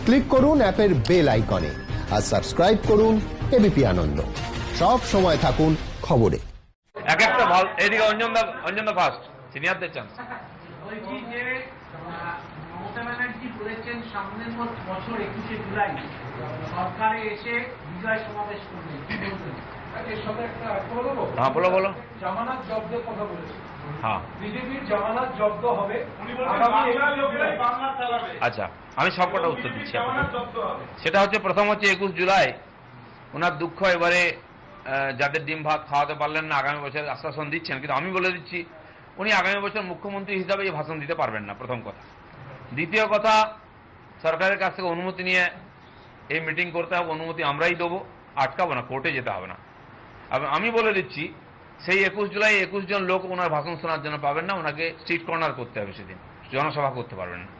Click করুন অ্যাপের bell আইকনে আর সাবস্ক্রাইব করুন এবিপি আনন্দ। সব সময় থাকুন খবরে। এক একটা ভালো এদিকে অঞ্জন দা ফার্স্ট সিনিয়রদের চান্স। বলছি যে মমতা ব্যানার্জি বলেছেন সামনের বছর 21শে জুলাই সরকারে এসে বিজয় সমাবেশ করবেন, কি বলবেন? এর সাথে একটা বলবো। হ্যাঁ বলো। জামানত জব্দের কথা বলেছেন। হ্যাঁ, বিজেপির জামানত জব্দ হবে। আচ্ছা আমি সবকটা উত্তর দিচ্ছি। সেটা হচ্ছে প্রথম হচ্ছে 21 জুলাই ওনার দুঃখ, এবারে যাদের ডিম ভাত খাওয়াতে পারলেন না আগামী বছর আশ্বাসন দিচ্ছেন, কিন্তু আমি বলে দিচ্ছি উনি আগামী বছর মুখ্যমন্ত্রী হিসাবে এই ভাষণ দিতে পারবেন না, প্রথম কথা। দ্বিতীয় কথা, সরকারের কাছ থেকে অনুমতি নিয়ে এই মিটিং করতে হবে, অনুমতি আমরাই দেবো, আটকাবো না, কোর্টে যেতে হবে না। আমি বলে দিচ্ছি সেই 21 জুলাই 21 জন লোক ওনার ভাষণ শোনার জন্য পাবেন না, ওনাকে স্ট্রিট কর্নার করতে হবে, সেদিন জনসভা করতে পারবেন না।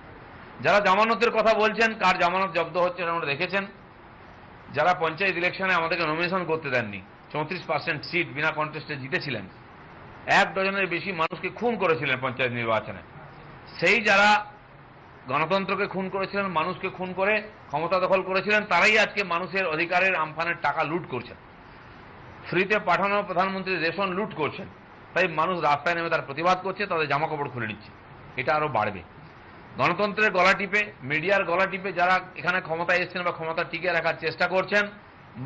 যারা জামানতের কথা বলছেন, কার জামানত জব্দ হচ্ছে আমরা দেখেছেন। যারা পঞ্চায়েত ইলেকশনে আমাদেরকে নমিনেশন করতে দেননি, 34% সিট বিনা কন্টেস্টে জিতেছিলেন, 1 ডজনের বেশি মানুষকে খুন করেছিলেন পঞ্চায়েত নির্বাচনে, সেই যারা গণতন্ত্রকে খুন করেছিলেন, মানুষকে খুন করে ক্ষমতা দখল করেছিলেন, তারাই আজকে মানুষের অধিকারের আমফানের টাকা লুট করছেন, ফ্রিতে পাঠানো প্রধানমন্ত্রীর রেশন লুট করছেন। তাই মানুষ রাস্তায় নেমে তার প্রতিবাদ করছে, তাদের জামা কাপড় খুলে নিচ্ছে। এটা আরো বাড়বে। গণতন্ত্রের গলা টিপে, মিডিয়ার গলা টিপে যারা এখানে ক্ষমতায় এসেছেন বা ক্ষমতা টিকে রাখার চেষ্টা করছেন,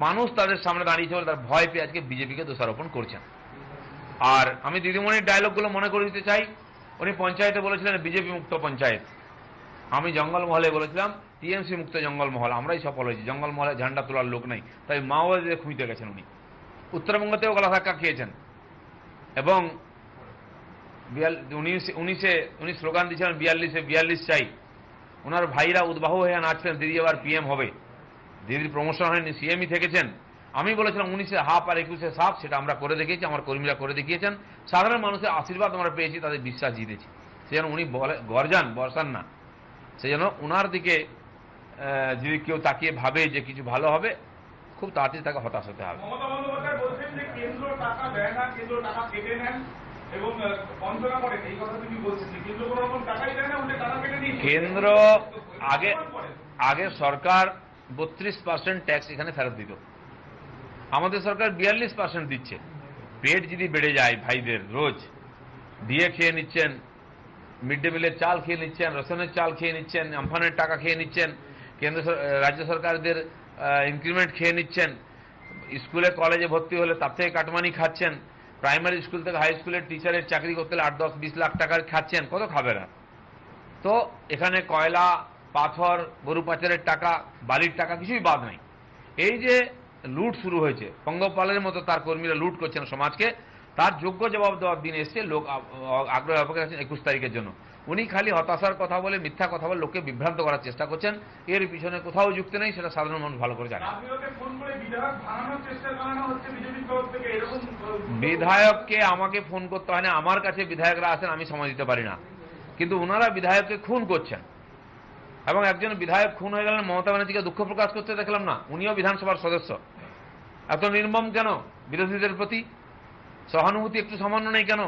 মানুষ তাদের সামনে দাঁড়িয়েছে বলে তার ভয় পেয়ে আজকে বিজেপিকে দোষারোপণ করছেন। আর আমি দিদিমণির ডায়লগগুলো মনে করে দিতে চাই। উনি পঞ্চায়েতে বলেছিলেন বিজেপি মুক্ত পঞ্চায়েত, আমি জঙ্গলমহলে বলেছিলাম টিএমসি মুক্ত জঙ্গলমহল। আমরাই সফল হয়েছি, জঙ্গলমহলে ঝান্ডা তোলার লোক নাই, তাই মাওবাদীদের খুঁজতে গেছেন উনি। উত্তরবঙ্গতেও গলা ধাক্কা খেয়েছেন এবং উনি স্লোগান দিয়েছিলেন 42-এ 42 চাই। ওনার ভাইরা উদ্বাহ হয়ে নাচছেন দিদি এবার পিএম হবে। দিদির প্রমোশন হয়নি, সিএমই থেকেছেন। আমি বলেছিলাম 19-এ হাফ আর 21-এ সাফ, সেটা আমরা করে দেখিয়েছি, আমার কর্মীরা করে দেখিয়েছেন। সাধারণ মানুষের আশীর্বাদ আমরা পেয়েছি, তাদের বিশ্বাস জিতেছি। সে যেন উনি গর্জান বর্ষান না, সে যেন ওনার দিকে যদি কেউ তাকিয়ে ভাবে যে কিছু ভালো হবে, খুব তাড়াতাড়ি তাকে হতাশ হতে হবে। কেন্দ্র আগে সরকার 32% ট্যাক্স এখানে ফেরত দিত, আমাদের সরকার 42% দিচ্ছে। পেট যদি বেড়ে যায় ভাইদের, রোজ দিয়ে খেয়ে নিচ্ছেন, মিড ডে মিলের চাল খেয়ে নিচ্ছেন, রেশনের চাল খেয়ে নিচ্ছেন, আমফানের টাকা খেয়ে নিচ্ছেন, রাজ্য সরকারদের ইনক্রিমেন্ট খেয়ে নিচ্ছেন, স্কুলে কলেজে ভর্তি হলে তার থেকে কাটমানি খাচ্ছেন, প্রাইমারি স্কুল থেকে হাই স্কুলের টিচারের চাকরি করতে হলে 8-10-20 লাখ টাকার খাচ্ছেন, কত খাবে না? তো এখানে কয়লা, পাথর, গরু পাচারের টাকা, বালির টাকা কিছুই বাদ নাই। এই যে লুট শুরু হয়েছে, পঙ্গপালের মতো তার কর্মীরা লুট করছেন সমাজকে, তার যোগ্য জবাব দেওয়ার দিন এসছে। লোক আগ্রহ অপেক্ষা আছেন 21 তারিখের জন্য। উনি খালি হতাশার কথা বলে, মিথ্যা কথা বলে লোককে বিভ্রান্ত করার চেষ্টা করছেন। এর পিছনে কোথাও যুক্তি নেই, সেটা সাধারণ মানুষ ভালো করে জানে। বিধায়ককে আমাকে ফোন করতে হয় না, আমার কাছে বিধায়করা আসেন, আমি সময় দিতে পারি না, কিন্তু ওনারা বিধায়ককে খুন করছেন। এবং একজন বিধায়ক খুন হয়ে গেলেন, মমতা ব্যানার্জিকে দুঃখ প্রকাশ করতে দেখলাম না। উনিও বিধানসভার সদস্য, এত নির্মম কেন বিরোধীদের প্রতি? সহানুভূতি একটু সামান্য নেই কেন?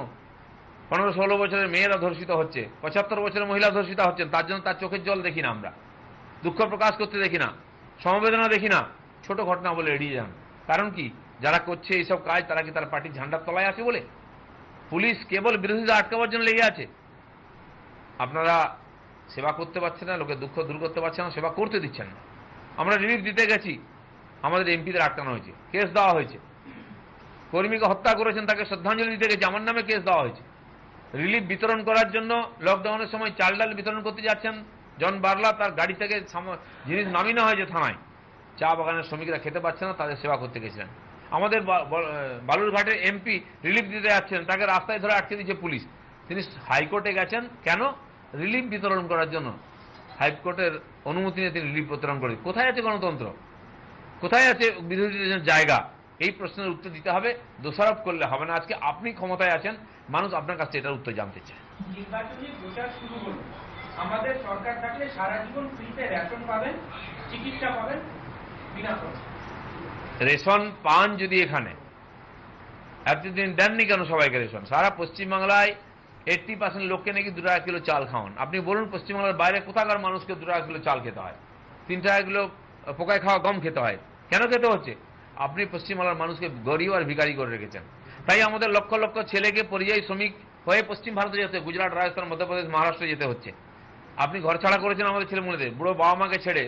15-16 বছরের মেয়েরা ধর্ষিত হচ্ছে, 75 বছরের মহিলা ধর্ষিত হচ্ছেন, তার জন্য তার চোখের জল দেখি না, আমরা দুঃখ প্রকাশ করতে দেখি না, সমবেদনা দেখি না, ছোট ঘটনা বলে এড়িয়ে যান। কারণ কি? যারা করছে এইসব কাজ তারা কি তার পার্টির ঝান্ডার তলায় আছে বলে? পুলিশ কেবল বিরোধীদের আটকাবার জন্য লেগে আছে। আপনারা সেবা করতে পারছেন না, লোকের দুঃখ দূর করতে পারছেন না, সেবা করতে দিচ্ছেন না। আমরা রিলিফ দিতে গেছি, আমাদের এমপিদের আটকানো হয়েছে, কেস দেওয়া হয়েছে। কর্মীকে হত্যা করেছেন, তাকে শ্রদ্ধাঞ্জলি দিতে গেছি, আমার নামে কেস দেওয়া হয়েছে। রিলিফ বিতরণ করার জন্য লকডাউনের সময় চাল ডাল বিতরণ করতে যাচ্ছেন জন বার্লা, তার গাড়ি থেকে জিনিস নামিয়ে হয়েছে থানায়। চা বাগানের শ্রমিকরা খেতে পাচ্ছে না, তাদের সেবা করতে গেছিলেন। আমাদের বালুরঘাটের এমপি রিলিফ দিতে যাচ্ছেন, তাকে রাস্তায় ধরে আটকে দিয়েছে পুলিশ। তিনি হাইকোর্টে গেছেন, কেন? রিলিফ বিতরণ করার জন্য। হাইকোর্টের অনুমতি নিয়ে তিনি রিলিফ বিতরণ করেন। কোথায় আছে গণতন্ত্র? কোথায় আছে বিরোধীদের জায়গা? এই প্রশ্নের উত্তর দিতে হবে, দোষারোপ করলে হবে না। আজকে আপনি ক্ষমতায় আছেন, মানুষ আপনার কাছে এটার উত্তর জানতে চায়। নির্বাচনী প্রচার শুরু হলো, আমাদের সরকার থাকলে সারা জীবন ফ্রিতে রেশন পাবেন, চিকিৎসা পাবেন বিনা খরচে। রেশন পান যদি এখানে, এতদিন দেননি কেন সবাইকে রেশন? সারা পশ্চিমবাংলায় 80% লোককে নাকি 2 টাকা কিলো চাল খাওয়ান। আপনি বলুন পশ্চিমবাংলার বাইরে কোথাকার মানুষকে 2 টাকা কিলো চাল খেতে হয়? 3 টাকা কিলো পোকায় খাওয়া গম খেতে হয়। কেন খেতে হচ্ছে? আপনি পশ্চিমবাংলার মানুষকে গরিব আর ভিখারি করে রেখেছেন। তাই আমাদের লক্ষ লক্ষ ছেলেকে পরিযায়ী শ্রমিক হয়ে পশ্চিম ভারতে যেতে, গুজরাট, রাজস্থান, মধ্যপ্রদেশ, মহারাষ্ট্রে যেতে হচ্ছে। আপনি ঘর ছাড়া করেছেন আমাদের ছেলেমেয়েদের, বুড়ো বাবা মাকে ছেড়ে,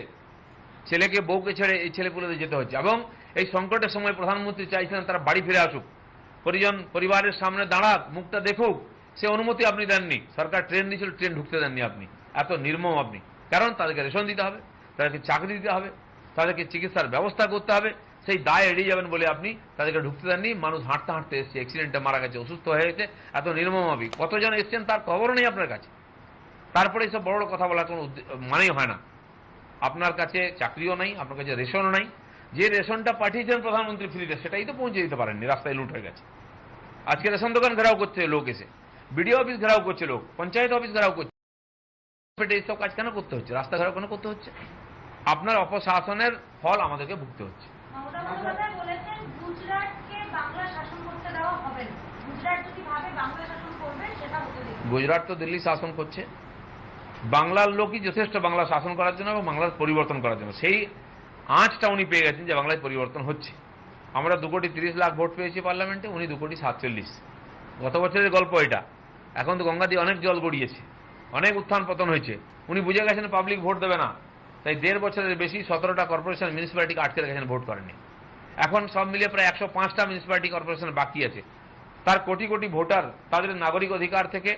ছেলেকে বউকে ছেড়ে এই ছেলেপুলেদের যেতে হচ্ছে। এবং এই সংকটের সময় প্রধানমন্ত্রী চাইছিলেন তারা বাড়ি ফিরে আসুক, পরিবারের সামনে দাঁড়াক, মুখটা দেখুক, সে অনুমতি আপনি দেননি। সরকার ট্রেন দিয়েছিল, ট্রেন ঢুকতে দেননি আপনি। এত নির্মম আপনি। কারণ তাদেরকে রেশন দিতে হবে, তাদেরকে চাকরি দিতে হবে, তাদেরকে চিকিৎসার ব্যবস্থা করতে হবে, সেই দায় এড়িয়ে যাবেন বলে আপনি তাদেরকে ঢুকতে দেননি। মানুষ হাঁটতে হাঁটতে এসছে, অ্যাক্সিডেন্টে মারা গেছে, অসুস্থ হয়ে গেছে। এত নির্মম আপনি। কতজন এসছেন তার খবর নেই আপনার কাছে। তারপরে এইসব বড় বড় কথা বলার কোনো মানেই হয় না। আপনার কাছে চাকরিও নাই, আপনার কাছে রেশনও নাই। যে রেশনটা পাঠিয়েছেন প্রধানমন্ত্রী ফ্রিতে, সেটাই তো পৌঁছে দিতে পারেননি, রাস্তায় লুট হয়ে গেছে। আজকে রেশন দোকান ঘেরাও করছে লোক, এসে বিডিও অফিস ঘেরাও করছে লোক, পঞ্চায়েত অফিস ঘেরাও করছে। এইসব কাজ কেন করতে হচ্ছে? রাস্তা ঘেরাও কেন করতে হচ্ছে? আপনার অপশাসনের ফল আমাদেরকে ভুগতে হচ্ছে। গুজরাট তো দিল্লি শাসন করছে। বাংলার লোকই যথেষ্ট বাংলা শাসন করার জন্য এবং বাংলার পরিবর্তন করার জন্য। সেই আঁচটা উনি পেয়ে গেছেন যে বাংলায় পরিবর্তন হচ্ছে। আমরা 2,30,00,000 ভোট পেয়েছি পার্লামেন্টে, উনি 2,47,00,000। গত বছরের গল্প এটা। এখন তো গঙ্গা দিয়ে অনেক জল গড়িয়েছে, অনেক উত্থান পতন হয়েছে। উনি বুঝে গেছেন পাবলিক ভোট দেবে না, তাই 1.5 বছরের বেশি 17টা কর্পোরেশন মিউনিসিপ্যালিটিকে আটকে রেখেছেন ভোট করেননি। এখন সব মিলিয়ে প্রায় 105টা মিউনিসিপ্যালিটি কর্পোরেশন বাকি আছে। তার কোটি কোটি ভোটার তাদের নাগরিক অধিকার থেকে,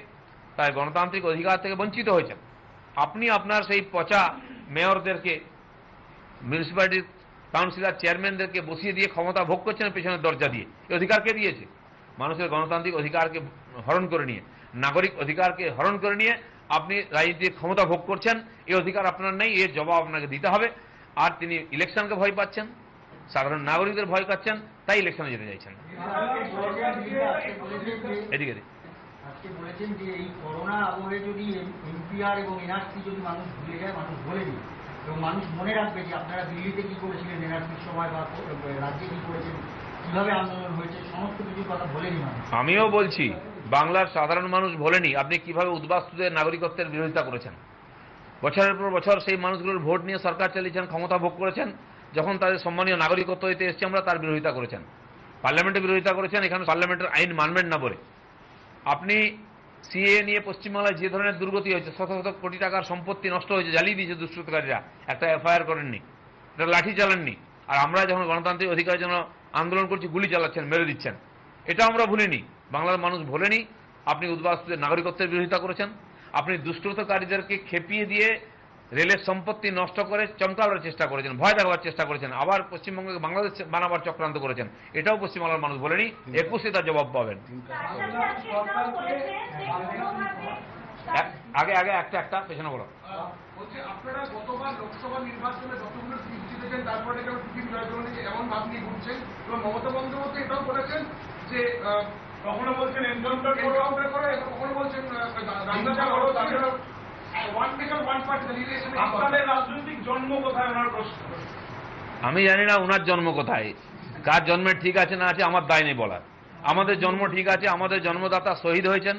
তার গণতান্ত্রিক অধিকার থেকে বঞ্চিত হয়েছেন। আপনি আপনার সেই পচা মেয়রদেরকে, মিউনিসিপ্যালিটির কাউন্সিলর, চেয়ারম্যানদেরকে বসিয়ে দিয়ে ক্ষমতা ভোগ করছেন পেছনের দরজা দিয়ে। এই অধিকারকে দিয়েছে মানুষের গণতান্ত্রিক অধিকারকে হরণ করে নিয়ে, নাগরিক অধিকারকে হরণ করে নিয়ে আপনি রাজনীতির ক্ষমতা ভোগ করছেন। এই অধিকার আপনার নেই, এর জবাব আপনাকে দিতে হবে। আর তিনি ইলেকশনকে ভয় পাচ্ছেন, সাধারণ নাগরিকদের ভয় পাচ্ছেন, তাই ইলেকশনে যেতে চাইছেন। এদিকে আজকে বলেছেন যে এই করোনা আবহে যদি এনপিআর এবং এনআরসি যদি মানুষ ভুলে যায়, মানুষ বলে দিই, এবং মানুষ মনে রাখবে যে আপনারা দিল্লিতে কি করেছিলেন এনআরসির সময়, বা রাজ্যে কি করেছেন, কিভাবে আন্দোলন হয়েছে, সমস্ত কিছুর কথা বলেনি মানুষ। আমিও বলছি, বাংলার সাধারণ মানুষ বলেনি আপনি কিভাবে উদ্বাস্তুদের নাগরিকত্বের বিরোধিতা করেছেন। বছরের পর বছর সেই মানুষগুলোর ভোট নিয়ে সরকার চালিয়েছেন, ক্ষমতা ভোগ করেছেন। যখন তাদের সম্মানীয় নাগরিকত্ব দিতে এসছে আমরা, তার বিরোধিতা করেছেন, পার্লামেন্টে বিরোধিতা করেছেন। এখানে পার্লামেন্টের আইন মানবেন না বলে আপনি সিএ নিয়ে পশ্চিমবাংলায় যে ধরনের দুর্গতি হয়েছে, শত শত কোটি টাকার সম্পত্তি নষ্ট হয়েছে, জ্বালিয়ে দিয়েছে দুষ্কৃতকারীরা, একটা এফআইআর করেননি, একটা লাঠি চালাননি। আর আমরা যখন গণতান্ত্রিক অধিকারের জন্য আন্দোলন করছি, গুলি চালাচ্ছেন, মেরে দিচ্ছেন। এটা আমরা ভুলিনি, বাংলার মানুষ ভোলেনি। আপনি উদ্বাস্তুদের নাগরিকত্বের বিরোধিতা করেছেন, আপনি দুষ্কৃতকারীদেরকে খেপিয়ে দিয়ে রেলের সম্পত্তি নষ্ট করে চমকাবার চেষ্টা করেছেন, ভয় দেখাবার চেষ্টা করেছেন, আবার পশ্চিমবঙ্গকে বাংলাদেশ বানাবার চক্রান্ত করেছেন। এটাও পশ্চিমবাংলার মানুষ বলেনি। 21-এ তার জবাব পাবেন। আগে আগে একটা পেছনে বলো। আপনারা গতবার লোকসভা নির্বাচনে যতগুলো সিট জিতেছেন, তারপরে টিকিট জয় করে নিয়ে এমন ভাব নিয়ে ঘুরছেন, এবং মমতা বন্দ্যোপাধ্যায় এটাও বলেছেন যে কখনো বলছেন এনকাউন্টার করে, কখনো বলছেন আপনাদের রাজনৈতিক জন্ম কোথায়, ওনার প্রশ্ন। আমি জানি না ওনার জন্ম কোথায়, কার জন্মের ঠিক আছে না আছে আমার দায় নেই বলার। আমাদের জন্ম ঠিক আছে, আমাদের জন্মদাতা শহীদ হয়েছেন,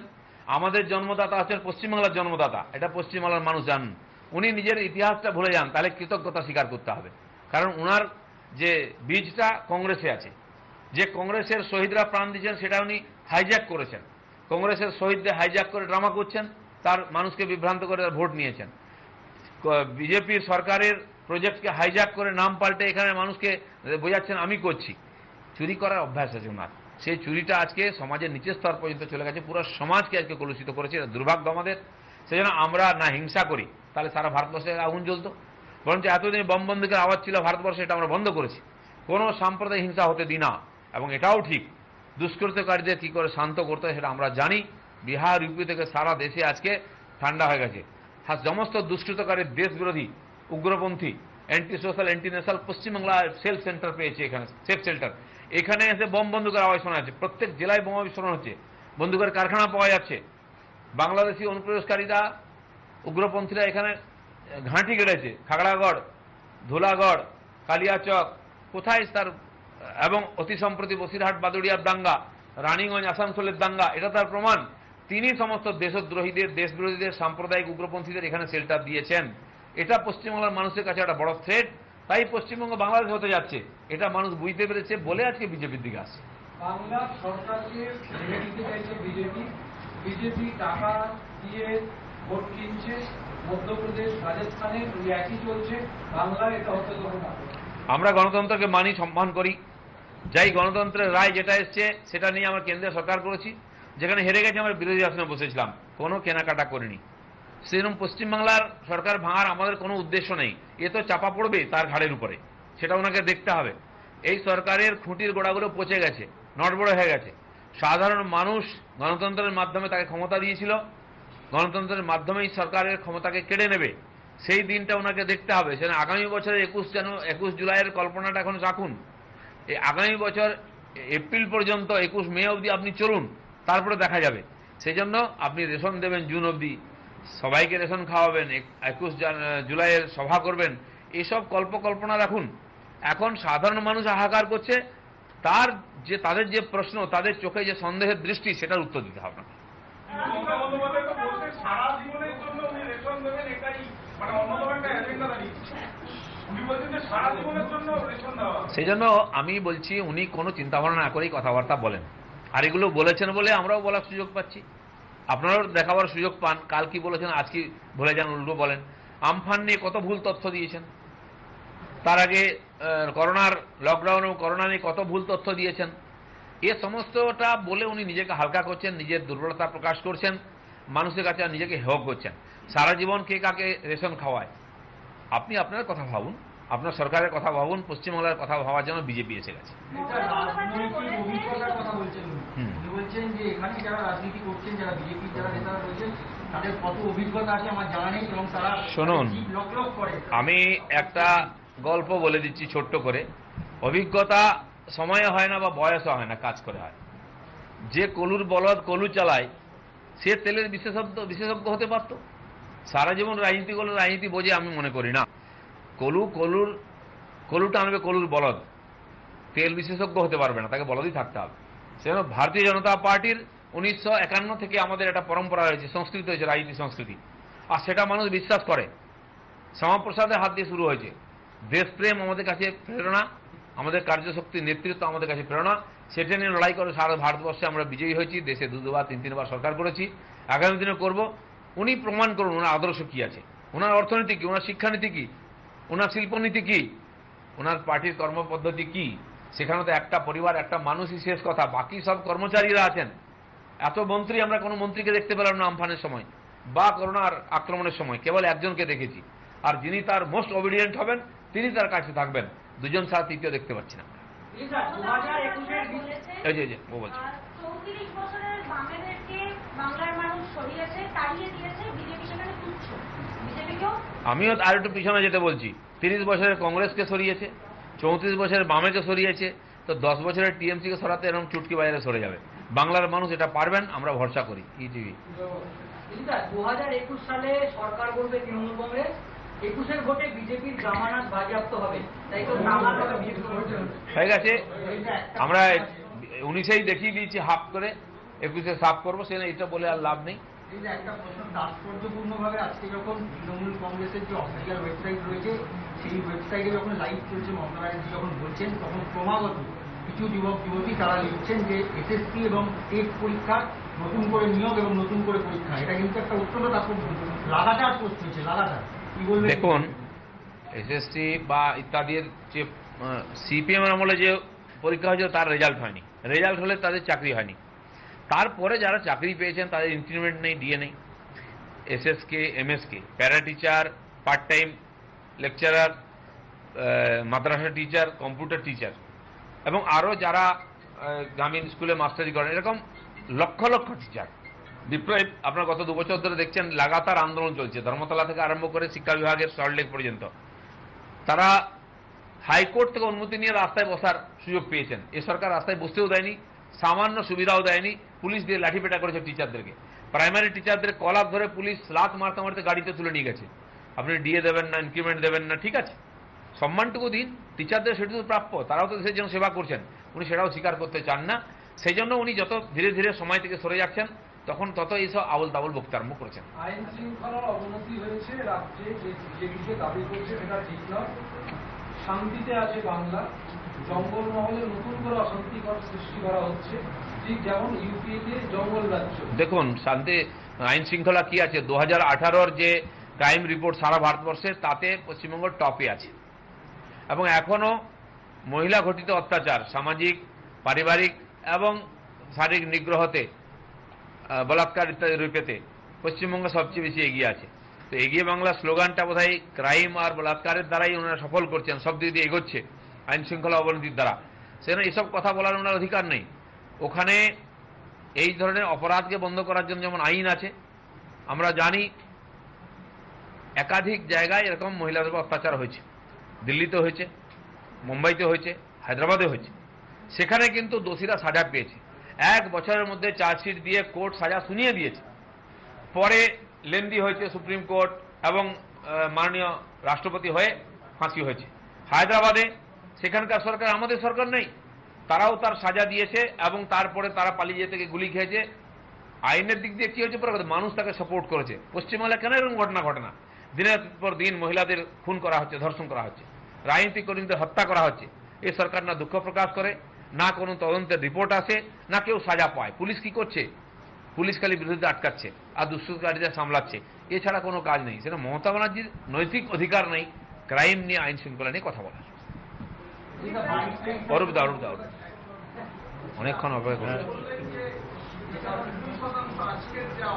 আমাদের জন্মদাতা হচ্ছেন পশ্চিমবাংলার জন্মদাতা। এটা পশ্চিমবাংলার মানুষ জানেন। উনি নিজের ইতিহাসটা ভুলে যান, তাহলে কৃতজ্ঞতা স্বীকার করতে হবে। কারণ ওনার যে বীজটা কংগ্রেসে আছে, যে কংগ্রেসের শহীদরা প্রাণ দিয়েছেন, সেটা উনি হাইজ্যাক করেছেন। কংগ্রেসের শহীদদের হাইজ্যাক করে ড্রামা করছেন, তার মানুষকে বিভ্রান্ত করে তার ভোট নিয়েছেন। বিজেপির সরকারের প্রজেক্টকে হাইজ্যাক করে নাম পাল্টে এখানে মানুষকে বোঝাচ্ছেন আমি করছি। চুরি করার অভ্যাস আছে ওনার। সেই চুরিটা আজকে সমাজের নিচের স্তর পর্যন্ত চলে গেছে, পুরো সমাজকে আজকে কলুষিত করেছে। এটা দুর্ভাগ্য আমাদের। সেজন্য আমরা না হিংসা করি, তাহলে সারা ভারতবর্ষে আগুন জ্বলতো। বরঞ্চ এতদিন বম বন্দুকের আওয়াজ ছিল ভারতবর্ষে, এটা আমরা বন্ধ করেছি। কোনো সাম্প্রদায়িক হিংসা হতে দিই না। এবং এটাও ঠিক, দুষ্কৃতকারীদের কি করে শান্ত করতে হয় সেটা আমরা জানি। বিহার, ইউপি থেকে সারা দেশে আজকে ঠান্ডা হয়ে গেছে। সমস্ত দুষ্কৃতকারীর দেশ বিরোধী, উগ্রপন্থী, অ্যান্টি সোশ্যাল, অ্যান্টি ন্যাশনাল পশ্চিমবাংলায় সেলফ সেন্টার পেয়েছে, এখানে সেফ সেন্টার। এখানে এসে বম বন্দুকের আওয়াজ শোনা যাচ্ছে, প্রত্যেক জেলায় বোমা বিস্ফোরণ হচ্ছে, বন্দুকের কারখানা পাওয়া যাচ্ছে। বাংলাদেশি অনুপ্রবেশকারীরা, উগ্রপন্থীরা এখানে ঘাঁটি গেড়েছে, খাগড়াগড়, ধুলাগড়, কালিয়াচক, কোথায় তার। এবং অতি সম্প্রতি বসিরহাট বাদুড়িয়ার দাঙ্গা, রানীগঞ্জ আসানসোলের দাঙ্গা, এটা তার প্রমাণ। তিনি সমস্ত দেশদ্রোহীদের, দেশবিরোধীদের, সাম্প্রদায়িক উগ্রপন্থীদের এখানে শেল্টার দিয়েছেন। এটা পশ্চিমবাংলার মানুষের কাছে একটা বড় থ্রেট। তাই পশ্চিমবঙ্গ বাংলাদেশ হতে যাচ্ছে, এটা মানুষ বুঝতে পেরেছে বলে আজকে বিজেপির দিকে আসছে। বাংলার সরকারকে ভেঙে দিতে চাইছে বিজেপি টাকা দিয়ে ভোট কিনছে, মধ্যপ্রদেশ রাজস্থানে ওই একই চলছে, বাংলায় এটা হতে দেবো না। আমরা গণতন্ত্রকে মানি, সম্মান করি। যাই গণতন্ত্রের রায় যেটা এসছে সেটা নিয়ে আমরা কেন্দ্রীয় সরকার করেছি। যেখানে হেরে গেছে আমরা বিরোধী আসনে বসেছিলাম, কোনো কেনাকাটা করিনি। সেরকম পশ্চিমবাংলার সরকার ভাঙার আমাদের কোনো উদ্দেশ্য নেই। এ তো চাপা পড়বে তার ঘাড়ের উপরে, সেটা ওনাকে দেখতে হবে। এই সরকারের খুঁটির গোড়াগুলো পচে গেছে, নড়বড় হয়ে গেছে। সাধারণ মানুষ গণতন্ত্রের মাধ্যমে তাকে ক্ষমতা দিয়েছিল, গণতন্ত্রের মাধ্যমেই সরকারের ক্ষমতাকে কেড়ে নেবে, সেই দিনটা ওনাকে দেখতে হবে। সেখানে আগামী বছরের 21 জুলাইয়ের কল্পনাটা এখন রাখুন। এই আগামী বছর এপ্রিল পর্যন্ত 21 মে অবধি আপনি চলুন, তারপরে দেখা যাবে। সেই জন্য আপনি রেশন দেবেন জুন অবধি, সবাইকে রেশন খাওয়াবেন, 21 জুলাইয়ের সভা করবেন, এসব কল্পনা রাখুন। এখন সাধারণ মানুষ হাহাকার করছে, তাদের যে প্রশ্ন, তাদের চোখে যে সন্দেহের দৃষ্টি, সেটার উত্তর দিতে হবে না। মমতা বন্দ্যোপাধ্যায় তো বলছেন সারা জীবনের জন্য উনি রেশন দেবেন, এটাই মানে অন্যতম একটা এজেন্ডা দাঁড়িয়েছে। উনি বলছেন যে সারা জীবনের জন্য রেশন দেওয়া। সেই জন্য আমি বলছি উনি কোনো চিন্তাভাবনা না করেই কথাবার্তা বলেন। আর এগুলো বলেছেন বলে আমরাও বলার সুযোগ পাচ্ছি, আপনারাও দেখাবার সুযোগ পান। কাল কি বলেছেন, আজ কি ভুলে যান, উল্টো বলেন। আমফান নিয়ে কত ভুল তথ্য দিয়েছেন, তার আগে করোনার লকডাউন এবং করোনা নিয়ে কত ভুল তথ্য দিয়েছেন। এ সমস্তটা বলে উনি নিজেকে হালকা করছেন, নিজের দুর্বলতা প্রকাশ করছেন, মানুষের কাছে নিজেকে হেয় করছেন। সারা জীবন কে কাকে রেশন খাওয়ায়? আপনি আপনার কথা ভাবুন, আপনার সরকারের কথা ভাবুন। পশ্চিমবাংলার কথা ভাবার জন্য বিজেপি এসে গেছে। এটা রাজনৈতিক অভিজ্ঞতার কথা বলছেন উনি বলছেন যে এখানে যারা রাজনীতি করছেন, যারা বিজেপির যারা নেতারা রয়েছেন, তাদের কত অভিজ্ঞতা আছে আমার জানা নেই, এবং তারা শুনুন, লক করে। আমি একটা গল্প বলে দিচ্ছি ছোট্ট করে। অভিজ্ঞতা সময়ে হয় না বা বয়সে হয় না, কাজ করে হয়। যে কলুর বলদ কলু চালায়, সে তেলের বিশেষজ্ঞ হতে পারত। সারা জীবন রাজনীতি করলে রাজনীতি বোঝে আমি মনে করি না। কলুটা আনবে কলুর বলদ, তেল বিশেষজ্ঞ হতে পারবে না, তাকে বলদই থাকতে হবে। সেজন্য ভারতীয় জনতা পার্টির 1951 থেকে আমাদের একটা পরম্পরা রয়েছে, সংস্কৃতি হয়েছে, রাজনীতি সংস্কৃতি, আর সেটা মানুষ বিশ্বাস করে। শ্যামাপ্রসাদের হাত দিয়ে শুরু হয়েছে। দেশপ্রেম আমাদের কাছে প্রেরণা, আমাদের কার্যশক্তি নেতৃত্ব আমাদের কাছে প্রেরণা। সেটা নিয়ে লড়াই করে সারা ভারতবর্ষে আমরা বিজয়ী হয়েছি, দেশে 2-2বার 3-3বার সরকার করেছি, আগামী দিনে করব। উনি প্রমাণ করুন ওনার আদর্শ কি আছে, ওনার অর্থনীতি কি, ওনার শিক্ষানীতি কি, ওনার শিল্পনীতি কি, ওনার পার্টির কর্মপদ্ধতি কি। সেখানে তো একটা পরিবার, একটা মানুষই শেষ কথা, বাকি সব কর্মচারীরা আছেন। এত মন্ত্রী, আমরা কোনো মন্ত্রীকে দেখতে পেলাম না আমফানের সময় বা করোনার আক্রমণের সময়, কেবল একজনকে দেখেছি। আর যিনি তার মোস্ট অবিডিয়েন্ট হবেন তিনি তার কাছে থাকবেন, দুজন ছাড়া তৃতীয় দেখতে পাচ্ছি না। এই যে ও বলছে 34 বছরের বামেদেরকে বাংলার মানুষ সরিয়েছে, তাড়িয়ে দিয়েছে, বিজেপি সেখানে তুচ্ছ। বিজেপিকেও আমিও আর একটু পিছনে যেতে বলছি। 30 বছরের কংগ্রেসকে সরিয়েছে, 34 বছরের বামেকে সরিয়েছে, তো 10 বছরের টিএমসিকে সরাতে এরকম চুটকি বাইরে সরে যাবে। বাংলার মানুষ এটা পারবেন, আমরা ভরসা করি। ইটিভি 2021 সালে সরকার করবে তৃণমূল কংগ্রেস, 21-এর ভোটে বিজেপির জামানত বাজেয়াপ্ত হবে, তাই তো হয়ে গেছে। আমরা 19-এই দেখিয়ে দিয়েছি হাফ করে, 21-এ সাফ করবো, সেটা এটা বলে আর লাভ নেই। এই যে একটা প্রশ্ন, তাৎপর্যপূর্ণভাবে আজকে যখন তৃণমূল কংগ্রেসের যে অফিসিয়াল ওয়েবসাইট রয়েছে, সেই ওয়েবসাইটে যখন লাইভ চলছে মমতা ব্যানার্জি যখন বলছেন, তখন ক্রমাগত কিছু যুবক যুবতী তারা লিখছেন যে এসএসসি এবং টেট পরীক্ষা নতুন করে নিয়োগ এবং নতুন করে পরীক্ষা, এটা কিন্তু একটা অত্যন্ত তাৎপর্য, লাগাতার পোস্ট হয়েছে, লাগাতার। কি বলবেন? দেখুন, এসএসসি বা ইত্যাদির যে সিপিএম আমলে যে পরীক্ষা হয়েছে তার রেজাল্ট হয়নি, রেজাল্ট হলে তাদের চাকরি হয়নি। তারপরে যারা চাকরি পেয়েছেন তাদের ইনক্রিমেন্ট নেই, ডিএ নেই। SSK, MSK, para teacher, part time lecturer, মাদ্রাসা টিচার, কম্পিউটার টিচার, এবং আরও যারা গ্রামীণ স্কুলে মাস্টারি করেন, এরকম লক্ষ লক্ষ টিচার। বিপ্লব আপনার গত 2 বছর ধরে দেখছেন লাগাতার আন্দোলন চলছে, ধর্মতলা থেকে আরম্ভ করে শিক্ষা বিভাগের সল্টলেক পর্যন্ত। তারা হাইকোর্ট থেকে অনুমতি নিয়ে রাস্তায় বসার সুযোগ পেয়েছেন। এ সরকার রাস্তায় বসতেও দেয়নি, সামান্য সুবিধাও দেয়নি, পুলিশ দিয়ে লাঠিপেটা করেছে টিচারদেরকে। প্রাইমারি টিচারদের কলাপ ধরে পুলিশ লাত মারতে মারতে গাড়িতে তুলে নিয়ে গেছে। আপনি ডিএ দেবেন না, ইনক্রিমেন্ট দেবেন না, ঠিক আছে, সম্মানটুকু দিন, টিচারদের সেটুকু প্রাপ্য, তারাও তো দেশের জন্য সেবা করছেন। উনি সেটাও স্বীকার করতে চান না। সেই জন্য উনি যত ধীরে ধীরে সময় থেকে সরে যাচ্ছেন, তখন তত এইসব আবল তাবল বক্তারম্ভ করেছেন। আইন শৃঙ্খলার অবনতি হয়েছে রাজ্যে, যে বিজেপিকে দাবি করছে সেটা ঠিক নয়। শান্তিতে আছে বাংলা, জঙ্গলমহলে নতুন করে অশান্তিকর সৃষ্টি করা হচ্ছে, ঠিক যেমন ইউপিতে জঙ্গল রাজ্য। দেখুন, শান্তি আইন শৃঙ্খলা কি আছে, 2018-র যে ক্রাইম রিপোর্ট সারা ভারতবর্ষে, তাতে পশ্চিমবঙ্গ টপে আছে। এবং এখনো মহিলা ঘটিত অত্যাচার, সামাজিক, পারিবারিক এবং শারীরিক নিগ্রহতে, বলাৎকার ইত্যাদি রূপেতে পশ্চিমবঙ্গ সবচেয়ে বেশি এগিয়ে আছে। তো এগিয়ে বাংলা স্লোগানটা বোধহয় ক্রাইম আর বলাৎকারের দ্বারাই ওনারা সফল করছেন, সব দিক দিয়ে এগোচ্ছে আইন শৃঙ্খলা অবনতির দ্বারা। সেজন্য এসব কথা বলার ওনার অধিকার নেই। ওখানে এই ধরনের অপরাধকে বন্ধ করার জন্য যেমন আইন আছে, আমরা জানি একাধিক জায়গায় এরকম মহিলাদের উপর অত্যাচার হয়েছে। দিল্লিতে হয়েছে, মুম্বাইতে হয়েছে, হায়দ্রাবাদে হয়েছে। সেখানে কিন্তু দোষীরা সাজা পেয়েছে। 1 বছরের মধ্যে চার্জশিট দিয়ে কোর্ট সাজা শুনিয়ে দিয়েছে। পরে লেন্দি হয়েছে সুপ্রিম কোর্ট এবং মাননীয় রাষ্ট্রপতি হয়ে ফাঁসি হয়েছে। হায়দ্রাবাদে সেখানকার সরকার আমাদের সরকার নেই, তারাও তার সাজা দিয়েছে এবং তারপরে তারা পালিয়ে যেতে গিয়ে গুলি খেয়েছে। আইনের দিক দিয়ে কি হয়েছে, মানুষ তাকে সাপোর্ট করেছে। পশ্চিমবাংলায় কেন এরকম ঘটনা ঘটে না? দিনের পর দিন মহিলাদের খুন করা হচ্ছে, ধর্ষণ করা হচ্ছে, রাজনৈতিক কর্মীদের হত্যা করা হচ্ছে। এই সরকার না দুঃখ প্রকাশ করে, না কোনো তদন্তের রিপোর্ট আসে, না কেউ সাজা পায়। পুলিশ কি করছে? পুলিশ খালি বিরোধীদের আটকাচ্ছে আর দুষ্কৃতকারীদের সামলাচ্ছে, এছাড়া কোনো কাজ নেই। সেটা মমতা ব্যানার্জির নৈতিক অধিকার নেই ক্রাইম নিয়ে, আইন শৃঙ্খলা নিয়ে কথা বলার। অরূপ দা অনেকক্ষণ অপেক্ষা করে। আজকের যা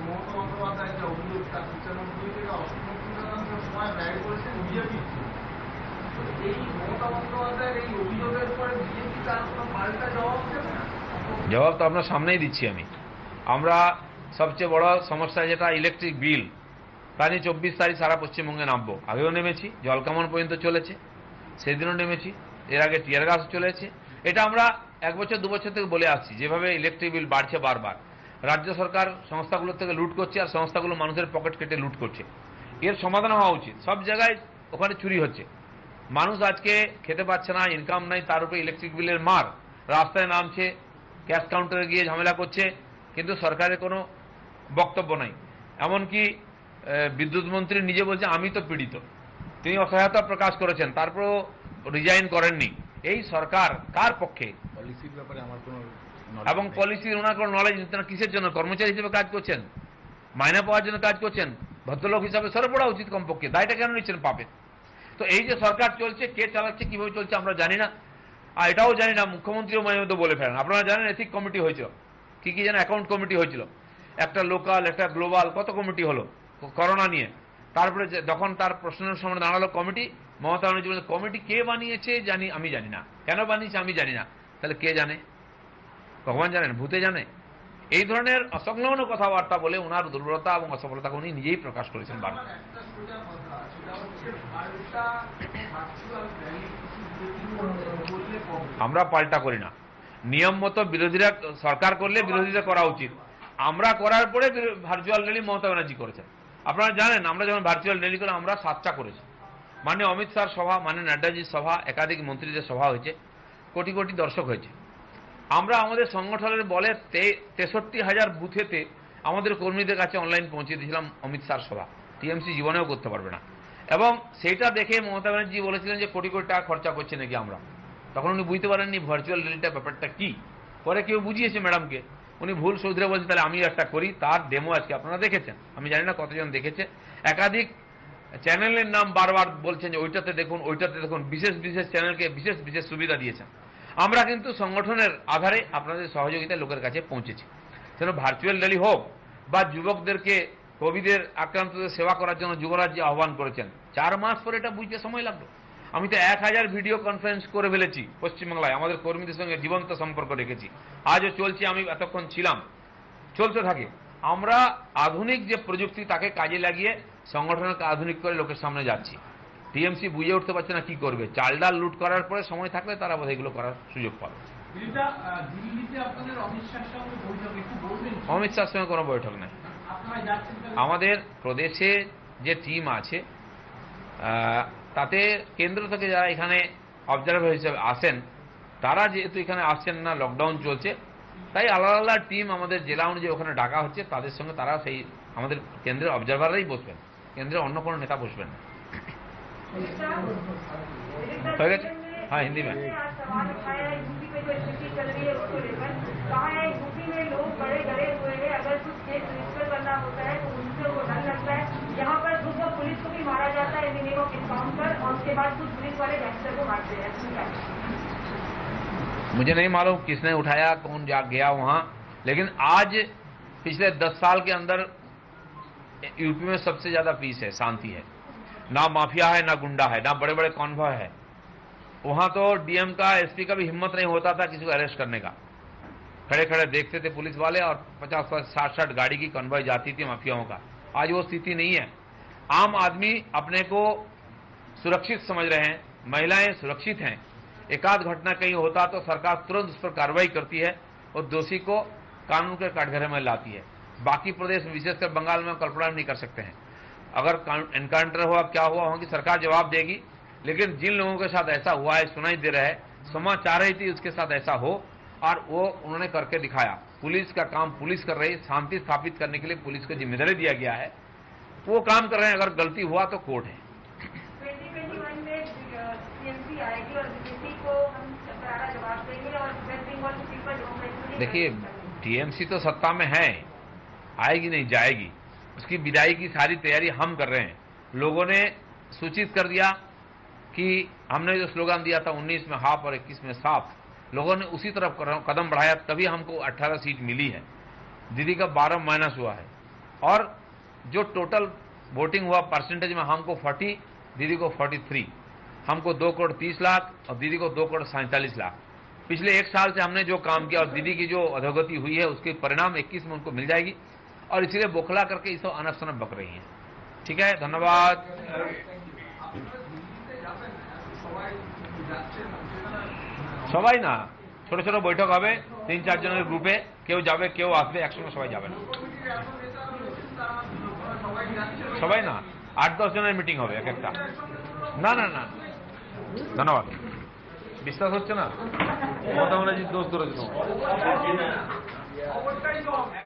মমতা বন্দ্যোপাধ্যায়ের যে অভিযোগটা 95 থেকে 88% সময় ব্যয় করেছেন বিজেপি। এই মমতা বন্দ্যোপাধ্যায়ের এই অভিযোগের উপরে বিজেপি তার কোনো পাল্টা জবাব দেবে না? জবাব তো আপনার সামনেই দিচ্ছি আমি। আমরা সবচেয়ে বড় সমস্যা যেটা ইলেকট্রিক বিল, তা নিয়ে 24 তারিখ সারা পশ্চিমবঙ্গে নামবো। আগেও নেমেছি, জলকামন পর্যন্ত চলেছে, সেদিনও নেমেছি, এর আগে টিয়ার গাছ চলেছে। এটা আমরা 1 বছর 2 বছর থেকে বলে আসছি, যেভাবে ইলেকট্রিক বিল বাড়ছে বারবার, রাজ্য সরকার সংস্থাগুলোর থেকে লুট করছে আর সংস্থাগুলো মানুষের পকেট কেটে লুট করছে। এর সমাধান হওয়া উচিত। সব জায়গায় ওখানে চুরি হচ্ছে, মানুষ আজকে খেতে পাচ্ছে না, ইনকাম নাই, তার উপরে ইলেকট্রিক বিলের মার। রাস্তায় নামছে, ক্যাশ কাউন্টারে গিয়ে ঝামেলা করছে, কিন্তু সরকারের কোনো বক্তব্য নাই। এমনকি বিদ্যুৎ মন্ত্রী নিজে বলছে আমি তো পীড়িত, তিনি অসহায়তা প্রকাশ করেছেন, তারপরেও রিজাইন করেননি। এই সরকার কার পক্ষে? পলিসির ব্যাপারে আমার কোনো এবং পলিসির ওনার কোনো নলেজ না। কিসের জন্য কর্মচারী হিসেবে কাজ করছেন? মাইনে পাওয়ার জন্য কাজ করছেন? ভদ্রলোক হিসাবে সরে পড়া উচিত কমপক্ষে। দায়টা কেন নিচ্ছেন পাপের? তো এই যে সরকার চলছে, কে চালাচ্ছে, কিভাবে চলছে আমরা জানি না। আর এটাও জানি না, মুখ্যমন্ত্রীও মাঝে মধ্যে বলে ফেলেন। আপনারা জানেন এথিক কমিটি হয়েছিল, কি কি যেন অ্যাকাউন্ট কমিটি হয়েছিল, একটা লোকাল, একটা গ্লোবাল, কত কমিটি হলো করোনা নিয়ে। তারপরে যখন তার প্রশ্নের সামনে দাঁড়ালো কমিটি, মমতা ব্যানার্জি বলেন কমিটি কে বানিয়েছে আমি জানি না, কেন বানিয়েছে আমি জানি না। তাহলে কে জানে? ভগবান জানেন? ভূতে জানে? এই ধরনের অসংলগ্ন কথাবার্তা বলে ওনার দুর্বলতা এবং অসফলতা উনি নিজেই প্রকাশ করেছেন বারবার। আমরা পাল্টা করি না, নিয়ম মতো বিরোধীরা সরকার করলে বিরোধীরা করা উচিত। আমরা করার পরে ভার্চুয়াল র্যালি মমতা ব্যানার্জি করেছেন। আপনারা জানেন আমরা যখন ভার্চুয়াল র্যালি করে আমরা 7টা করেছি। মাননীয় অমিত শাহর সভা, মাননীয় নাড্ডাজির সভা, একাধিক মন্ত্রীদের সভা হয়েছে, কোটি কোটি দর্শক হয়েছে। আমরা আমাদের সংগঠনের বলে 63,000 বুথেতে আমাদের কর্মীদের কাছে অনলাইন পৌঁছে দিয়েছিলাম অমিত শাহর সভা। টিএমসি জীবনেও করতে পারবে না। এবং সেইটা দেখে মমতা ব্যানার্জি বলেছিলেন যে কোটি কোটি টাকা খরচা করছে নাকি আমরা। তখন উনি বুঝতে পারেননি ভার্চুয়াল র্যালিটা ব্যাপারটা কি। পরে কেউ বুঝিয়েছে ম্যাডামকে, উনি ভুল শুধরে বলছে তাহলে আমি একটা করি। তার ডেমো আজকে আপনারা দেখেছেন, আমি জানি না কতজন দেখেছে। একাধিক চ্যানেলের নাম বারবার বলছেন যে ওইটাতে দেখুন, ওইটাতে দেখুন, বিশেষ বিশেষ চ্যানেলকে বিশেষ বিশেষ সুবিধা দিয়েছেন। আমরা কিন্তু সংগঠনের আধারে আপনাদের সহযোগিতায় লোকের কাছে পৌঁছেছি। সেটা ভার্চুয়াল র্যালি হোক বা যুবকদেরকে কোভিডের আক্রান্তদের সেবা করার জন্য যুবরাজ যে আহ্বান করেছেন, 4 মাস পরে এটা বুঝতে সময় লাগলো। আমি তো 1000 ভিডিও কনফারেন্স করে ফেলেছি পশ্চিমবাংলায়, আমাদের কর্মীদের সঙ্গে জীবন্ত সম্পর্ক রেখেছি। আজও চলছে, আমি এতক্ষণ ছিলাম, চলতে থাকে। আমরা আধুনিক যে প্রযুক্তি তাকে কাজে লাগিয়ে সংগঠনকে আধুনিক করে লোকের সামনে যাচ্ছি। টিএমসি বুঝে উঠতে পারছে না কি করবে। চাল ডাল লুট করার পরে সময় থাকলে তারা বোধহয় এগুলো করার সুযোগ পাবে। দিল্লিতে আপনাদের অমিত শাহের সঙ্গে বৈঠক, একটু বলবেন? অমিত শাহের সঙ্গে কোনো বৈঠক নেই। আপনারা যাচ্ছেন? আমাদের প্রদেশে যে টিম আছে তাতে কেন্দ্র থেকে যারা এখানে অবজারভার হিসেবে আসেন, তারা যেহেতু এখানে আসছেন না, লকডাউন চলছে, তাই আলাদা আলাদা টিম আমাদের জেলা অনুযায়ী ওখানে ডাকা হচ্ছে, তাদের সঙ্গে তারা সেই আমাদের কেন্দ্রের অবজারভাররাই বসবেন, কেন্দ্রের অন্য কোনো নেতা বসবেন না। হয়ে গেছে? हाँ हिंदी में। आज सवाल उठाया है यूपी में जो स्थिति चल रही है उसको लेकर, कहा है यूपी में लोग बड़े डरे हुए हैं, अगर कुछ केस रजिस्टर करना होता है तो उनसे वो डर लगता है। यहाँ पर ग्रुप ऑफ पुलिस को भी मारा जाता है मिनिमम ऑफ इनकाउंटर, और उसके बाद कुछ पुलिस वाले गैंगस्टर को मारते हैं। मुझे नहीं मालूम किसने उठाया, कौन जा गया वहां, लेकिन आज पिछले 10 साल के अंदर यूपी में सबसे ज्यादा पीस है, शांति है, ना माफिया है, ना गुंडा है, ना बड़े बड़े कॉन्वॉय है। वहां तो डीएम का एसपी का भी हिम्मत नहीं होता था किसी को अरेस्ट करने का, खड़े खड़े देखते थे पुलिस वाले और 50-60 गाड़ी की कॉन्वॉय जाती थी माफियाओं का। आज वो स्थिति नहीं है। आम आदमी अपने को सुरक्षित समझ रहे हैं, महिलाएं सुरक्षित हैं। एकाध घटना कहीं होता तो सरकार तुरंत उस पर कार्रवाई करती है और दोषी को कानून के कटघरे में लाती है। बाकी प्रदेश विशेषकर बंगाल में कल्पना नहीं कर सकते हैं। अगर एनकाउंटर हुआ, क्या हुआ, वहां की सरकार जवाब देगी, लेकिन जिन लोगों के साथ ऐसा हुआ है, सुनाई दे रहा है, समाज चाह रही थी उसके साथ ऐसा हो और वो उन्होंने करके दिखाया। पुलिस का काम पुलिस कर रही, शांति स्थापित करने के लिए पुलिस को जिम्मेदारी दिया गया है, वो काम कर रहे हैं। अगर गलती हुआ तो कोर्ट है। 2021 में सीएमसी आएगी और बीजेपी को हम करारा जवाब देंगे और वेस्ट बंगाल की सीट पर डेमोक्रेसी। देखिए टीएमसी तो सत्ता में है, आएगी नहीं जाएगी, उसकी विदाई की सारी तैयारी हम कर रहे हैं। लोगों ने सूचित कर दिया कि हमने जो स्लोगन दिया था 19 में हाफ और 21 में साफ, लोगों ने उसी तरफ कदम बढ़ाया, तभी हमको 18 सीट मिली है। दीदी का 12 माइनस हुआ है और जो टोटल वोटिंग हुआ परसेंटेज में हमको 40, दीदी को 43, हमको 2 करोड़ 30 लाख और दीदी को 2 करोड़ 47 लाख। पिछले 1 साल से हमने जो काम किया और दीदी की जो अधोगति हुई है उसके परिणाम 21 में उनको मिल जाएगी और इसीलिए बौखला करके इस अनब शनब बक रही है। ठीक है, धन्यवाद। সবাই না, ছোট ছোট বৈঠক হবে, 3-4 জনের গ্রুপে, কেউ যাবে কেউ আসবে, একসঙ্গে সবাই যাবে না, সবাই না, 8-10 জনের মিটিং হবে এক একটা। না না না, ধন্যবাদ। বিশ্বাস হচ্ছে না, মমতা ব্যানার্জির দোষ ধরেছে।